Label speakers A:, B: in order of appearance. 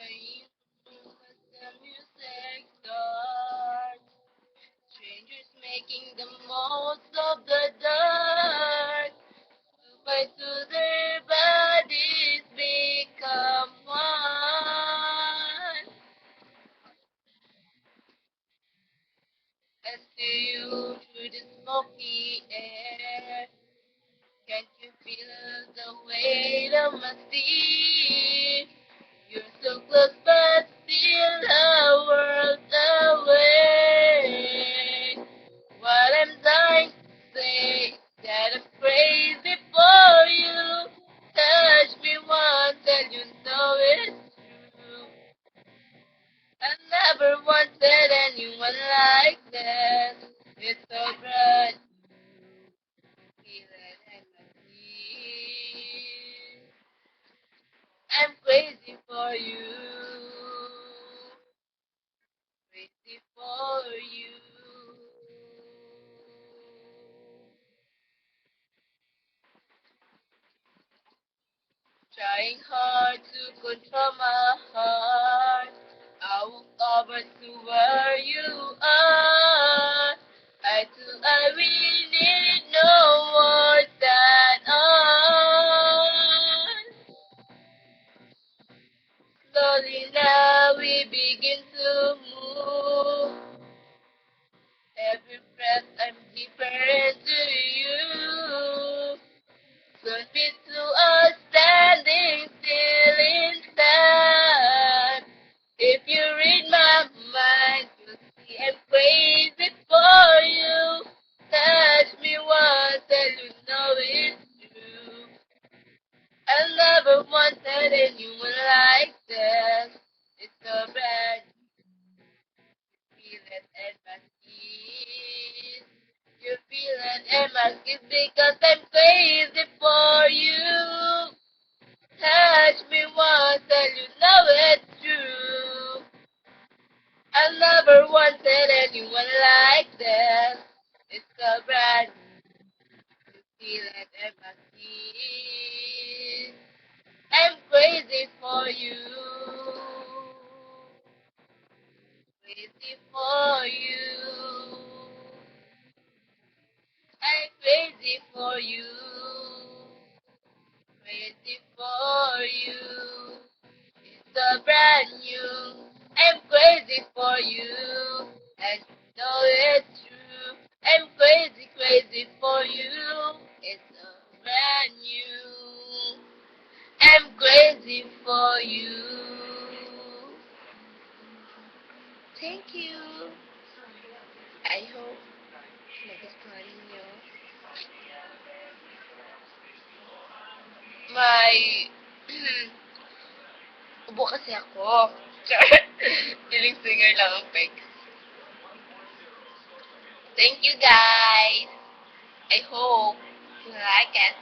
A: playing as the music starts. Strangers making the most of the dark. Fight to their bodies become one. And see you through the smoky air. Can't you feel the weight of my sea? You're so close, but still a world away. What I'm trying to say, that I'm crazy for you. Touch me once and you know it's true. I never wanted anyone like that. It's so bright, feel it in my skin. I'm crazy for you. Crazy for you. Trying hard to control my heart. I walk over to where you are. I really need no more than on. Slowly now we begin to move. Every breath I'm deeper into you. Could be to us standing still in time. If you read my mind, you'll see I'm crazy for you. Touch me once and you know it's true. I never wanted anyone like that. It's so bad, feel it in my skin. You feel it in my skin because I'm crazy for you. Touch me once and you know it's true. I never wanted anyone like that. It's so bad, you feel it in my skin. I'm crazy for you. Crazy for you. I'm crazy for you. Crazy for you. It's a brand new. I'm crazy for you. And you know it's true. I'm crazy, crazy for you. It's a brand new. I'm crazy for you. Thank you. I hope nagustuhan niyo. May ubo kasi ako. Feeling singer lang ang peg. Thank you guys. I hope you like it.